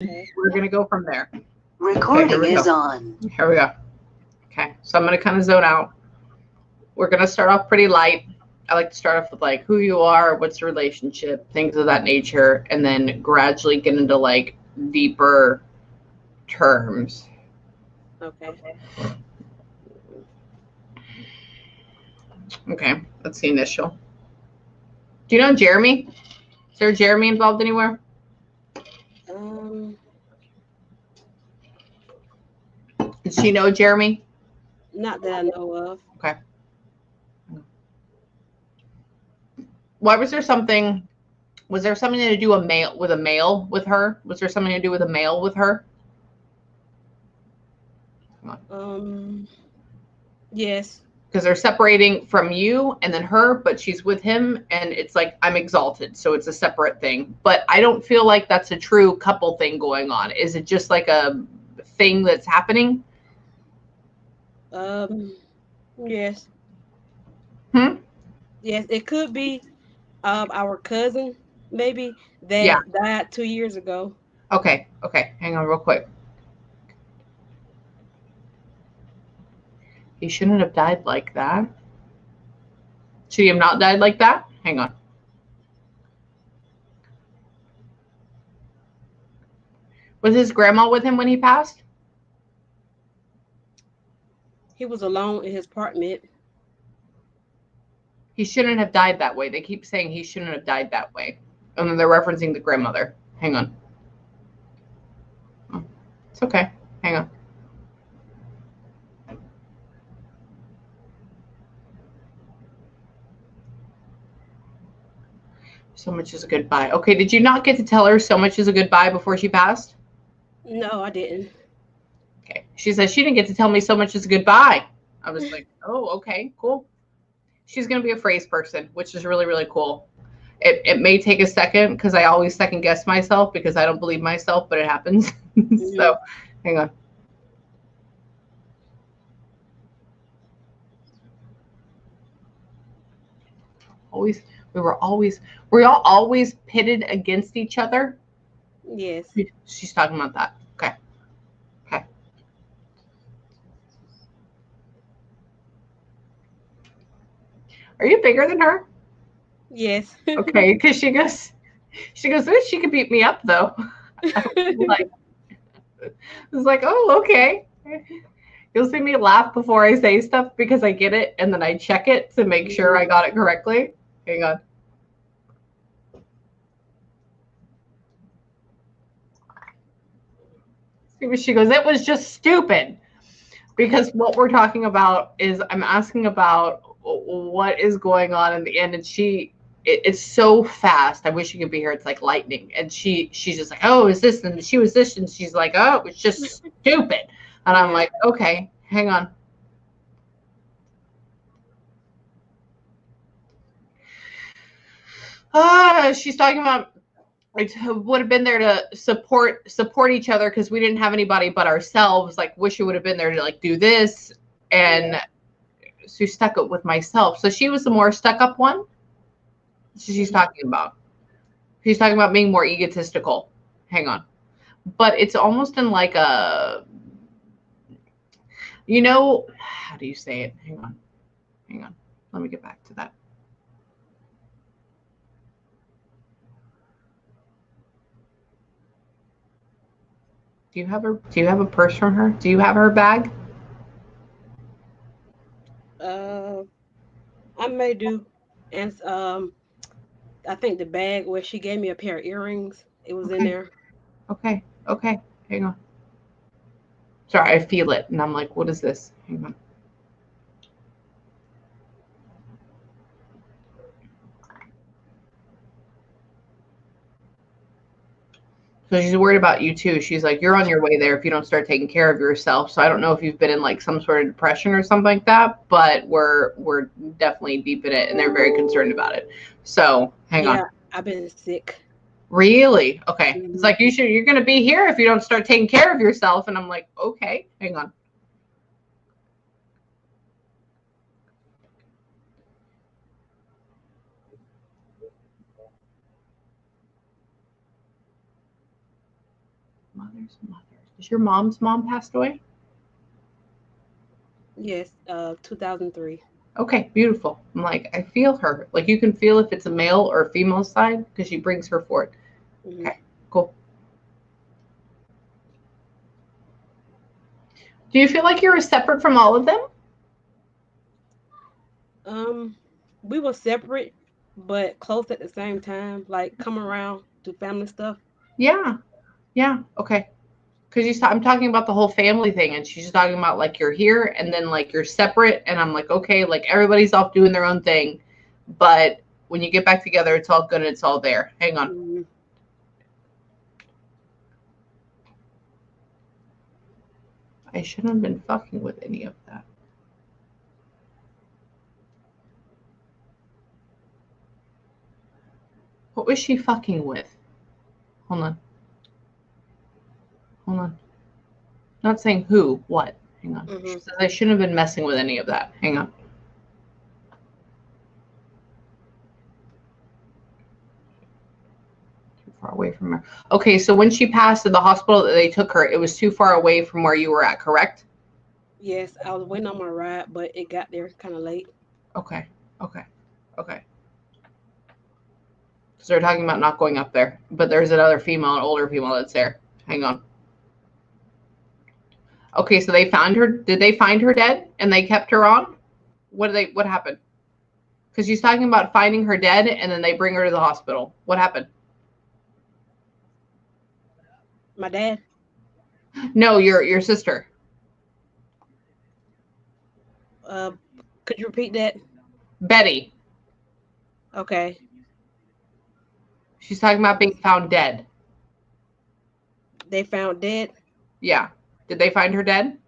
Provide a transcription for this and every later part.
Okay. We're going to go from there. Okay, here Recording we is go. on. Here we go. Okay, so I'm going to kind of zone out. We're going to start off pretty light. I like to start off with like who you are, what's your relationship, things of that nature, and then gradually get into like deeper terms. Okay. Okay, that's the initial. Do you know Jeremy? Is there Jeremy involved anywhere? Um, Does she know Jeremy? Not that I know of. Okay. Why was there something? Was there something to do a male with her? Was there something to do with a male with her? Um, yes. Because they're separating from you and then her, but she's with him, and it's like I'm exalted, so it's a separate thing. But I don't feel like that's a true couple thing going on. Is it just like a thing that's happening? Um, yes. Hmm. Yes, it could be our cousin maybe Yeah. that died 2 years ago. Okay. Okay. Hang on, real quick. He shouldn't have died like that. Should he have not died like that? Hang on. Was his grandma with him when he passed? He was alone in his apartment. He shouldn't have died that way. They keep saying he shouldn't have died that way. And then they're referencing the grandmother. Hang on. Oh, it's okay. Hang on. So much is a goodbye. Okay, did you not get to tell her so much is a goodbye before she passed? No, I didn't. Okay. She says she didn't get to tell me so much is a goodbye. I was like, oh, okay, cool. She's going to be a phrase person, which is really, really cool. It may take a second because I always second guess myself because I don't believe myself, but it happens. Hmm. So hang on. Always, we were always, we all always pitted against each other. Yes. She's talking about that. Okay. Okay. Are you bigger than her? Yes. Okay, because she goes, "Ooh, she could beat me up though." I was like, oh, okay. You'll see me laugh before I say stuff because I get it and then I check it to make sure I Mhm. got it correctly. Hang on. She goes, it was just stupid. Because what we're talking about is I'm asking about what is going on in the end, and it's so fast. I wish you could be here. It's like lightning, and she's just like, oh, is this, and she was this, and she's like, oh, it's just stupid, and I'm Yeah. like, okay, hang on. She's talking about it would have been there to support each other because we didn't have anybody but ourselves. Like, wish it would have been there to like do this, Yeah. and so stuck up with myself. So she was the more stuck up one. She's Mhm. talking about. She's talking about being more egotistical. Hang on. But it's almost in like a, how do you say it? Hang on. Hang on. Let me get back to that. Do you have a purse from her? Do you have her bag? Uh, I may do, and I think the bag where she gave me a pair of earrings, it was in Okay. there. Okay. Okay. Hang on. Sorry, I feel it. And I'm like, what is this? Hang on. So she's worried about you too. She's like, you're on your way there if you don't start taking care of yourself. So I don't know if you've been in like some sort of depression or something like that, but we're definitely deep in it and they're very concerned about it. So hang on. Yeah, I've been sick. Really? Okay. It's Hmm. like you're gonna be here if you don't start taking care of yourself. And I'm like, okay, hang on. Mother's mother. Is your mom's mom passed away? Yes, 2003. Okay, beautiful. I'm like, I feel her. Like you can feel if it's a male or a female side because she brings her forward. Hmm. Okay, cool. Do you feel like you were separate from all of them? Um, we were separate, but close at the same time. Like come around to family stuff. Yeah, yeah, okay. Because I'm talking about the whole family thing, and she's talking about like you're here and then like you're separate, and I'm like, okay, like everybody's off doing their own thing, but when you get back together, it's all good and it's all there. Hang on. Hmm. I shouldn't have been fucking with any of that. What was she fucking with? Hold on. Hold on. Not saying who, what. Hang on. She Hmm. says I shouldn't have been messing with any of that. Hang on. Too far away from her. Okay, so when she passed at the hospital that they took her, it was too far away from where you were at, correct? Yes, I was waiting on my ride, but it got there kind of late. Okay. Okay. Okay. Because they're talking about not going up there, but there's another female, an older female that's there. Hang on. Okay, so they found her. Did they find her dead and they kept her on? What happened? Because she's talking about finding her dead and then they bring her to the hospital. What happened? My dad. No, your sister. Uh, could you repeat that? Betty. Okay. She's talking about being found dead. They found dead. Yeah. Did they find her dead?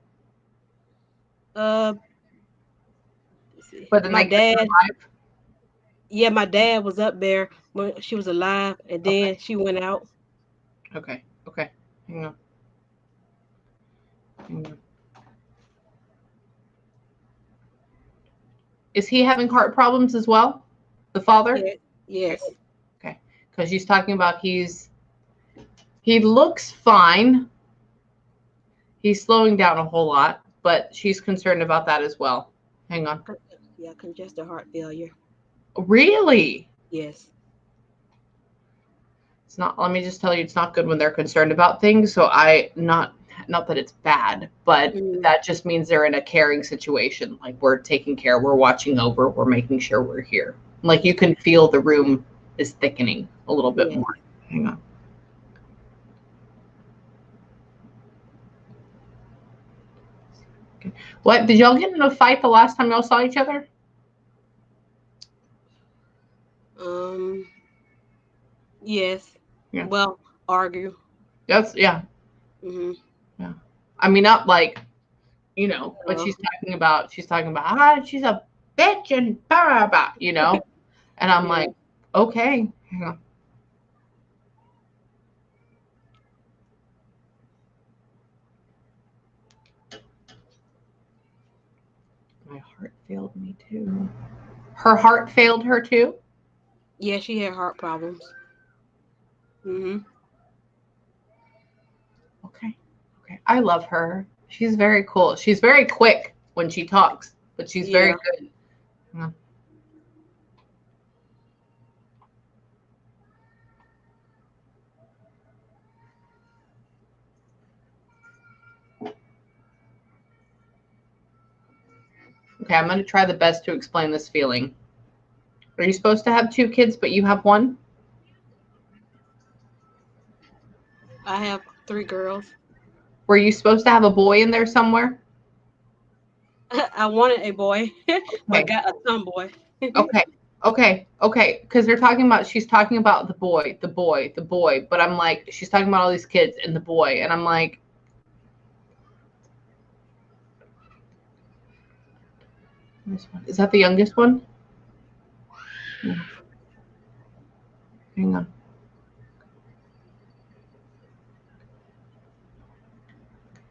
Uh, let's see. But then My they kept her dad. alive? Yeah, my dad was up there when she was alive, and Okay. then she went out. Okay. Okay. Hang on. Hang on. Is he having heart problems as well? The father? Yeah. Yes. Okay. Because she's talking about he looks fine. He's slowing down a whole lot, but she's concerned about that as well. Hang on. Yeah, congestive heart failure. Really? Yes. It's not, let me just tell you, it's not good when they're concerned about things. So not that it's bad, but Mm, that just means they're in a caring situation. Like we're taking care, we're watching over, we're making sure we're here. Like you can feel the room is thickening a little bit yeah. more. Hang on. Okay. What, did y'all get in a fight the last time y'all saw each other? Um. Yes. Yeah. Well, argue. That's, yeah. Mm-hmm. Yeah. I mean, not like, but Uh, she's talking about, she's a bitch and blah, blah, blah. And I'm yeah. like, okay, hang on. My heart failed me too. Her heart failed her too? Yeah, she had heart problems. Mm-hmm. Okay. Okay. I love her. She's very cool. She's very quick when she talks, but she's very Yeah. good. Yeah. Okay, I'm going to try the best to explain this feeling. Are you supposed to have two kids, but you have one? I have three girls. Were you supposed to have a boy in there somewhere? I wanted a boy, but Okay. got a tomboy. Okay. Okay. Okay. Because she's talking about the boy, the boy, the boy. But I'm like, she's talking about all these kids and the boy. And I'm like, this one. Is that the youngest one? Yeah. Hang on.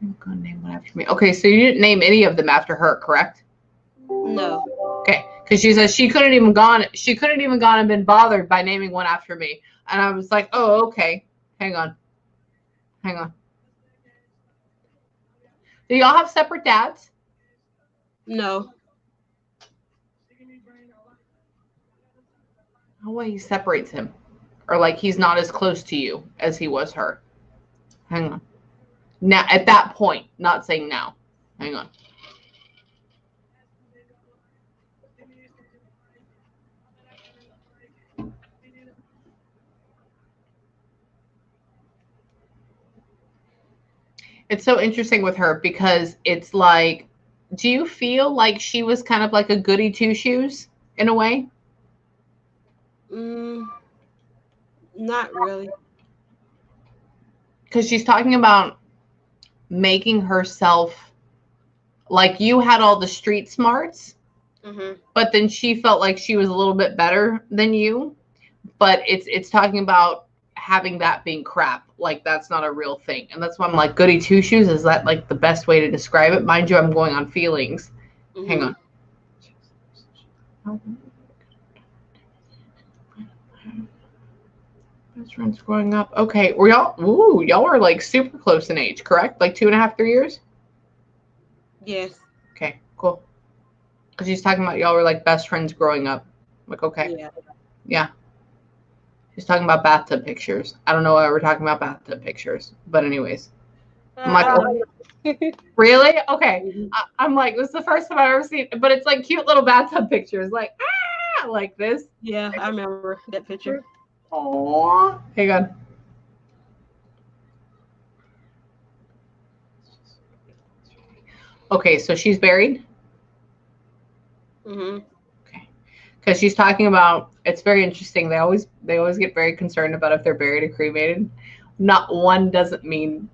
I'm gonna name one after me. Okay, so you didn't name any of them after her, correct? No. Okay, because she says she couldn't even gone and been bothered by naming one after me. And I was like, oh, okay. Hang on. Hang on. Do y'all have separate dads? No. No way he separates him. Or like he's not as close to you as he was her. Hang on. Now at that point, not saying now. Hang on. It's so interesting with her because it's like, do you feel like she was kind of like a goody two shoes in a way? Mm, not really. Because she's talking about making herself like you had all the street smarts, Mhm. but then she felt like she was a little bit better than you. But it's talking about having that being crap. Like that's not a real thing. And that's why I'm like, goody two shoes, is that like the best way to describe it? Mind you, I'm going on feelings. Hang Mhm. on. Best friends growing up. Okay, were y'all? Ooh, y'all are like super close in age, correct? Like 2.5, 3 years. Yes. Okay, cool. Because she's talking about y'all were like best friends growing up. I'm like, okay, Yeah. yeah. She's talking about bathtub pictures. I don't know why we're talking about bathtub pictures, but anyways, I'm like, I oh, know. really? Okay. Mhm. I'm like, this is the first time I've ever seen, but it's like cute little bathtub pictures, like like this. Yeah, I remember that picture. Aww. Hang on. Okay, so she's buried. Mhm. Okay, because she's talking about. It's very interesting. They always get very concerned about if they're buried or cremated. Not one doesn't mean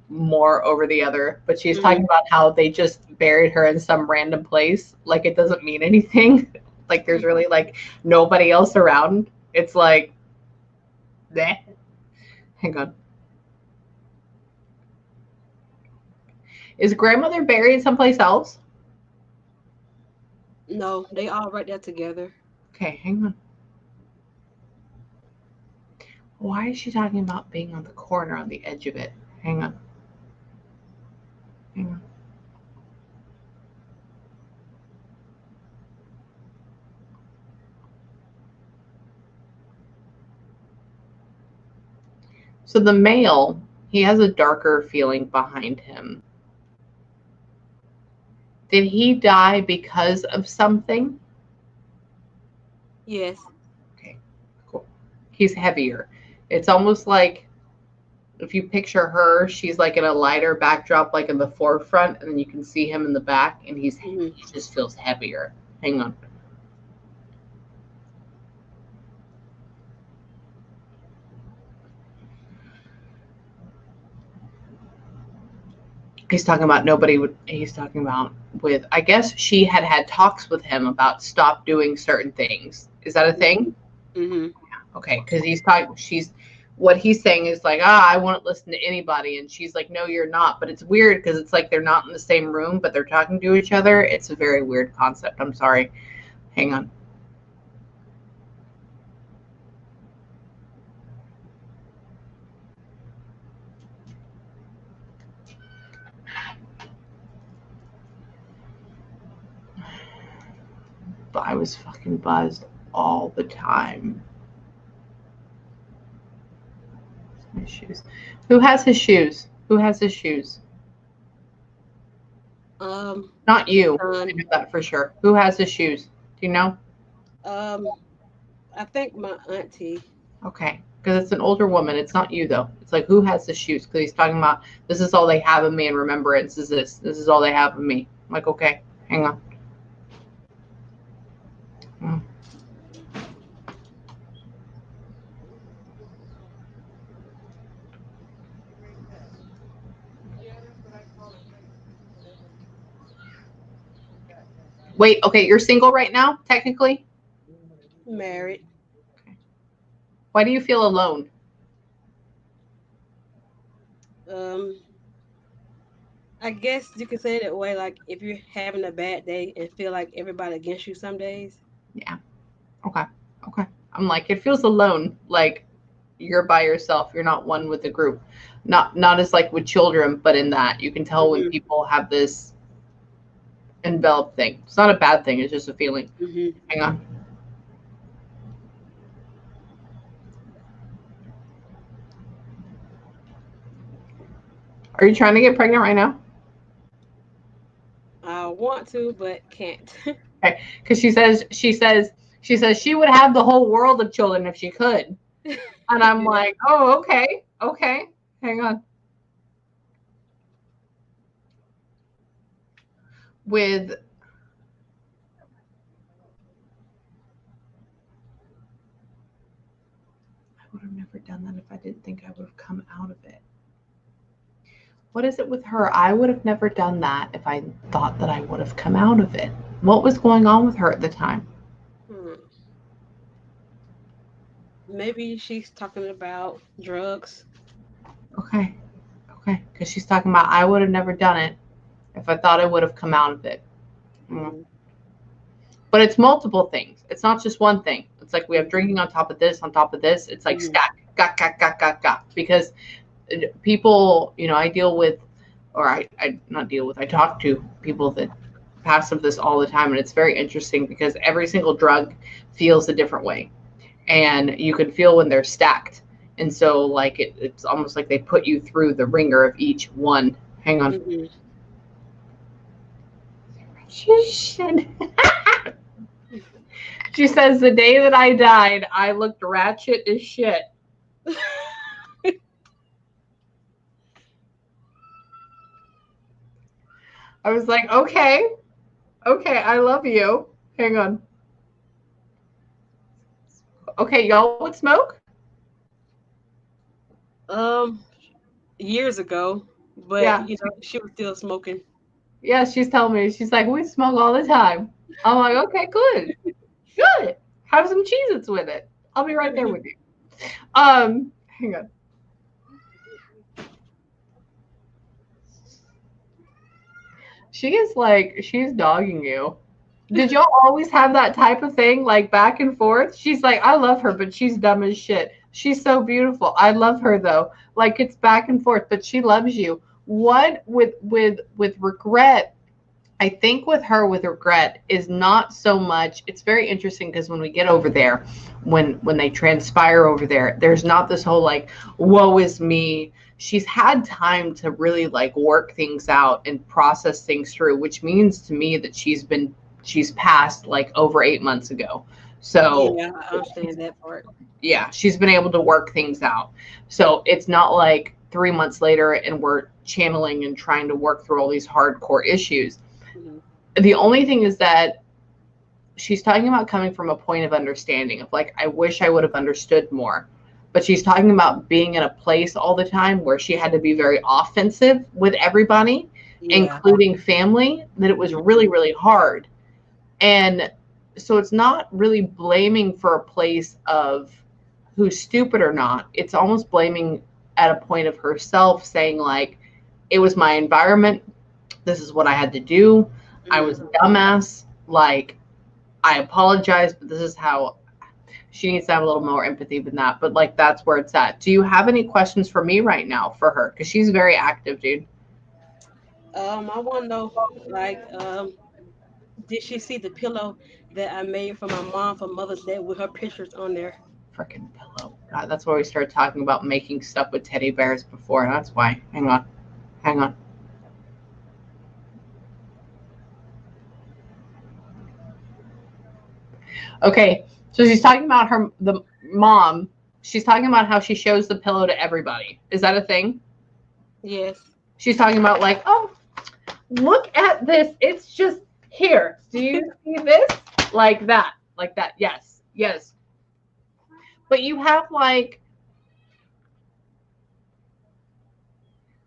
more over the other, but she's talking Mhm. about how they just buried her in some random place. Like it doesn't mean anything. Like there's really like nobody else around. It's like, eh. Hang on. Is grandmother buried someplace else? No, they all right there together. Okay, hang on. Why is she talking about being on the corner on the edge of it? Hang on. Hang on. So the male, he has a darker feeling behind him. Did he die because of something? Yes. Okay, cool. He's heavier. It's almost like if you picture her, she's like in a lighter backdrop, like in the forefront, and then you can see him in the back, and Mhm. he just feels heavier. Hang on. He's talking about nobody would. He's talking about with. I guess she had had talks with him about stop doing certain things. Is that a thing? Mhm. Okay, because he's talking. She's what he's saying is like, ah, I won't listen to anybody, and she's like, no, you're not. But it's weird because it's like they're not in the same room, but they're talking to each other. It's a very weird concept. I'm sorry. Hang on. But I was fucking buzzed all the time. My shoes. Who has his shoes? Who has his shoes? Not The you. I son. know that for sure. Who has his shoes? Do you know? Um, I think my auntie. Okay. Because it's an older woman. It's not you, though. It's like, who has the shoes? Because he's talking about, this is all they have of me, and remembrance is this. This is all they have of me. I'm like, okay, hang on. Mm. Wait, okay, you're single right now, technically? Married. Okay. Why do you feel alone? Um, I guess you could say it that way. Like if you're having a bad day and feel like everybody against you some days. Yeah. Okay. Okay. I'm like, it feels alone. Like, you're by yourself. You're not one with the group. Not as like with children, but in that you can tell when Mhm. people have this enveloped thing. It's not a bad thing. It's just a feeling. Mhm. Hang on. Are you trying to get pregnant right now? I want to, but can't. Okay, because she says she would have the whole world of children if she could, and I'm Yeah. like, oh, okay, okay. Hang on. With I would have never done that if I didn't think I would have come out of it. What is it with her? I would have never done that if I thought that I would have come out of it. What was going on with her at the time? Hmm. Maybe she's talking about drugs. Okay, okay, because she's talking about I would have never done it if I thought I would have come out of it. Mm. Mhm. But it's multiple things. It's not just one thing. It's like we have Mhm. drinking on top of this, on top of this. It's like Mhm. stack, got. Because people, I deal with, or I not deal with, I talk to people that pass of this all the time. And it's very interesting because every single drug feels a different way. And you can feel when they're stacked. And so, like, it's almost like they put you through the ringer of each one. Hang on. Mhm. Shit. She says, the day that I died, I looked ratchet as shit. I was like, okay, okay, I love you. Hang on. Okay, y'all would smoke? Um, years ago, but Yeah. she was still smoking. Yeah, she's telling me. She's like, we smoke all the time. I'm like, okay, good. Good. Have some Cheez-Its with it. I'll be right there Mhm. with you. Hang on. She is like, she's dogging you. Did y'all always have that type of thing, like back and forth? She's like, I love her, but she's dumb as shit. She's so beautiful. I love her though. Like it's back and forth, but she loves you. What with regret? I think with her with regret is not so much. It's very interesting because when we get over there, when they transpire over there, there's not this whole like, woe is me. She's had time to really like work things out and process things through, which means to me that she's passed like over 8 months ago. So Yeah, I understand that part. yeah, she's been able to work things out. So it's not like 3 months later and we're channeling and trying to work through all these hardcore issues. Mhm. The only thing is that she's talking about coming from a point of understanding of like, I wish I would have understood more. But she's talking about being in a place all the time where she had to be very offensive with everybody, Yeah. including family, that it was Mhm. really, really hard. And so it's not really blaming for a place of who's stupid or not. It's almost blaming at a point of herself saying, like, it was my environment. This is what I had to do. I Mhm. was a dumbass. Like, I apologize, but this is how she needs to have a little more empathy than that. But like, that's where it's at. Do you have any questions for me right now for her? Because she's very active, dude. I want to know, like, did she see the pillow that I made for my mom for Mother's Day with her pictures on there? Freaking pillow. God, that's where we started talking about making stuff with teddy bears before. And that's why. Hang on. Hang on. Okay. So she's talking about the mom. She's talking about how she shows the pillow to everybody. Is that a thing? Yes. She's talking about like, oh, look at this. It's just here. Do you see this? Like that. Like that. Yes. Yes. But you have like,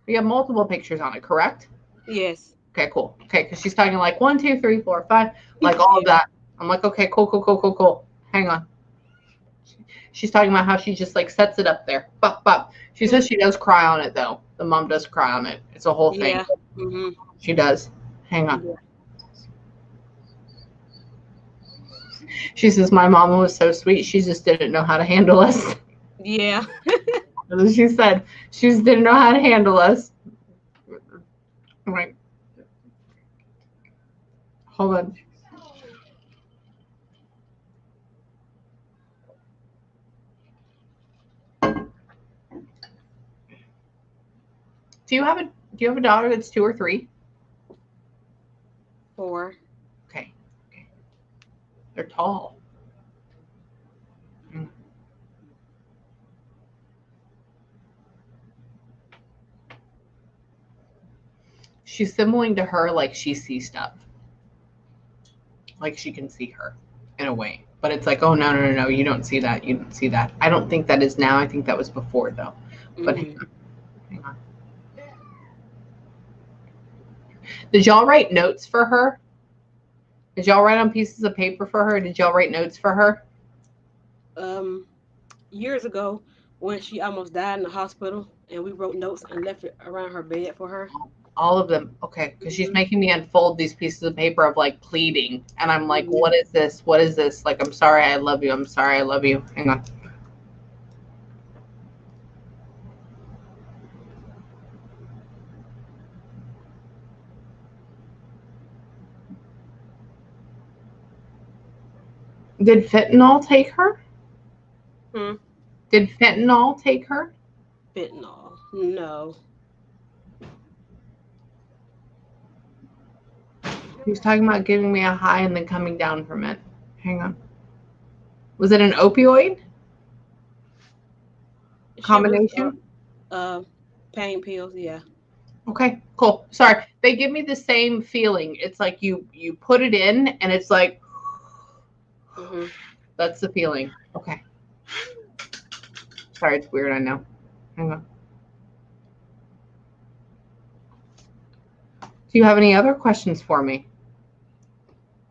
you have multiple pictures on it, correct? Yes. Okay, cool. Okay, because she's talking like 1, 2, 3, 4, 5, like all of Yeah. that. I'm like, okay, cool, cool, cool, cool, cool. Hang on. She's talking about how she just like sets it up there. Bop, bop. She says she does cry on it though. The mom does cry on it. It's a whole thing. Yeah. Mhm. She does. Hang on. Yeah. She says my mom was so sweet. She just didn't know how to handle us. Yeah. She said she just didn't know how to handle us. I'm like, hold on. Do you have a daughter that's 2 or 3? 4. Okay. Okay. They're tall. Mm. She's similar to her, like she sees stuff. Like she can see her in a way. But it's like, oh no, no, no, no, you don't see that. You don't see that. I don't think that is now. I think that was before though. But hang Mm-hmm. on, hang on. Did y'all write notes for her? Did y'all write on pieces of paper for her? Did y'all write notes for her? Um, Years ago, when she almost died in the hospital, and we wrote notes and left it around her bed for her. All of them. Okay, because she's Hmm. making me unfold these pieces of paper of like pleading, and I'm like, Hmm. what is this? What is this? Like, I'm sorry, I love you. I'm sorry, I love you. Hang on. Did fentanyl take her? Hmm. Did fentanyl take her? Fentanyl. No. He was talking about giving me a high and then coming down from it. Hang on. Was it an opioid She was combination? uh pain pills. Yeah. Okay, cool. Sorry. They give me the same feeling. It's like you put it in and it's like Hmm. that's the feeling. Okay. Sorry, it's weird, I know. Hang on. Do you have any other questions for me?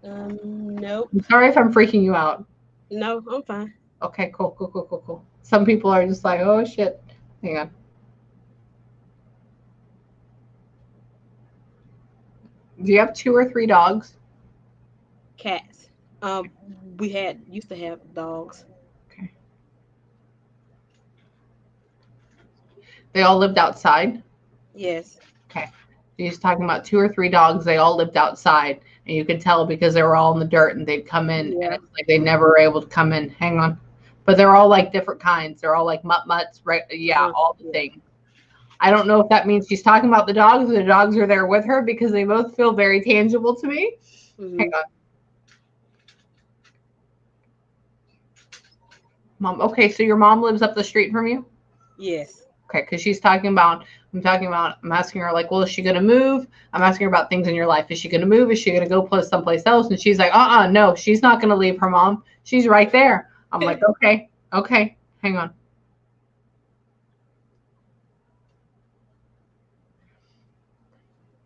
Nope. I'm sorry if I'm freaking you out. No, I'm fine. Okay, cool, cool, cool, cool, cool. Some people are just like, oh shit. Hang on. Do you have 2 or 3 dogs? Cats. We had used to have dogs. Okay. They all lived outside? Yes. Okay. He's talking about 2 or 3 dogs. They all lived outside, and you could tell because they were all in the dirt, and they'd come in, and Yeah. it's like they never were able to come in. Hang on, but they're all like different kinds. They're all like mutt mutts, right? Yeah, all the Yeah. things. I don't know if that means she's talking about the dogs or the dogs are there with her because they both feel very tangible to me. Hang Hmm. on, mom. Okay, so your mom lives up the street from you. Yes. Okay, because she's talking about, I'm asking her, like, well, is she going to move? I'm asking her about things in your life. Is she going to move? Is she going to go someplace else? And she's like, no, she's not going to leave her mom. She's right there. I'm like, okay, okay, hang on.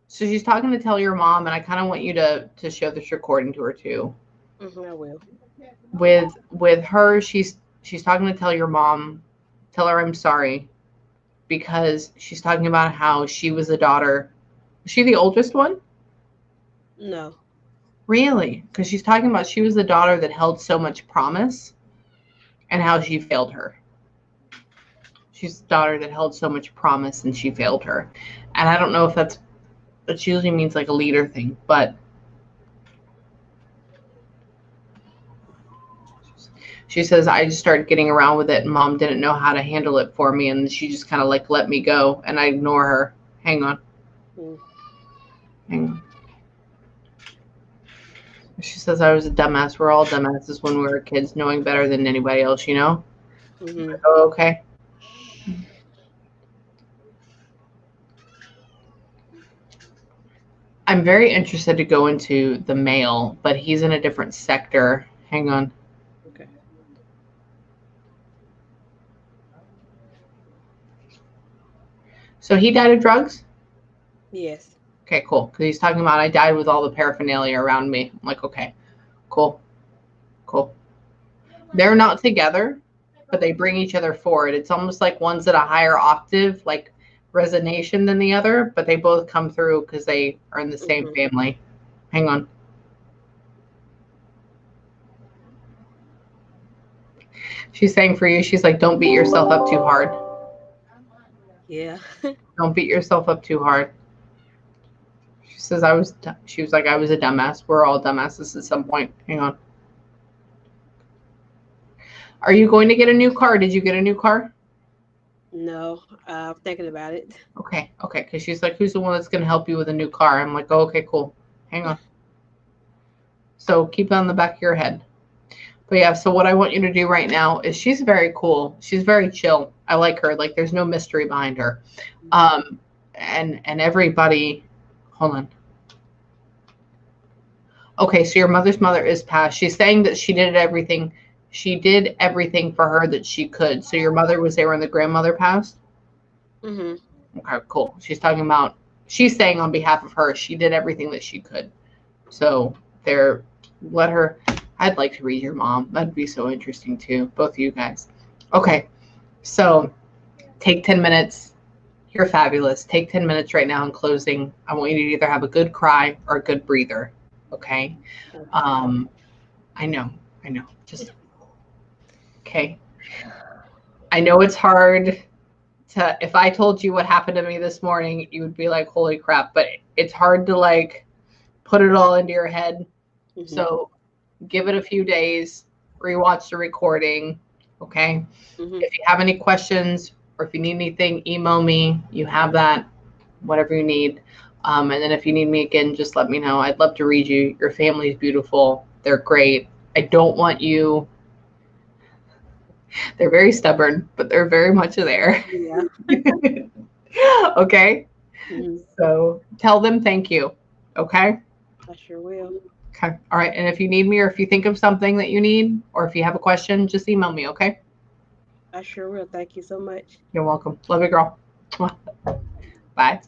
So she's talking to tell your mom, and I kind of want you to show this recording to her too. I will. With her, she's talking to tell your mom, tell her I'm sorry because she's talking about how she was a daughter. Was she the oldest one? No. Really? Because she's talking about she was the daughter that held so much promise and how she failed her. She's the daughter that held so much promise and she failed her. And I don't know if that usually means like a leader thing, but she says I just started getting around with it and mom didn't know how to handle it for me and she just kind of like let me go and I ignore her. Hang on. Mm. Hang on. She says I was a dumbass. We're all dumbasses when we were kids, knowing better than anybody else, you know? Hmm. Oh, okay. I'm very interested to go into the male, but he's in a different sector. Hang on. Okay. So he died of drugs? Yes. Okay, cool. Because he's talking about I died with all the paraphernalia around me. I'm like, okay, cool, cool. They're not together, but they bring each other forward. It's almost like one's at a higher octave, like resonation than the other, but they both come through because they are in the same Hmm. family. Hang on. She's saying for you, she's like, don't beat yourself up too hard. Yeah. Don't beat yourself up too hard. She says she was like, I was a dumbass. We're all dumbasses at some point. Hang on. Are you going to get a new car? Did you get a new car? No, I'm thinking about it. Okay. Okay. Because she's like, who's the one that's going to help you with a new car? I'm like, oh, okay, cool. Hang on. So keep it on the back of your head. But yeah, so what I want you to do right now is she's very cool. She's very chill. I like her. Like there's no mystery behind her. And everybody, hold on. Okay, so your mother's mother is passed. She's saying that she did everything. She did everything for her that she could. So your mother was there when the grandmother passed? Mhm. Okay, cool. She's saying on behalf of her, she did everything that she could. So there, let her, I'd like to read your mom. That'd be so interesting too, both of you guys. Okay, so take 10 minutes. You're fabulous. Take 10 minutes right now in closing. I want you to either have a good cry or a good breather. Okay. Okay. Um, I know. Just okay. I know it's hard to, if I told you what happened to me this morning, you would be like, holy crap, but it's hard to like put it all into your head. Mhm. So give it a few days, rewatch the recording. Okay. Mhm. If you have any questions or if you need anything, email me. You have that, whatever you need. And then if you need me again, just let me know. I'd love to read you. Your family's beautiful. They're great. I don't want you. They're very stubborn, but they're very much there. Yeah. Okay. Mhm. So tell them thank you. Okay. I sure will. Okay. All right. And if you need me or if you think of something that you need or if you have a question, just email me. Okay. I sure will. Thank you so much. You're welcome. Love you, girl. Bye.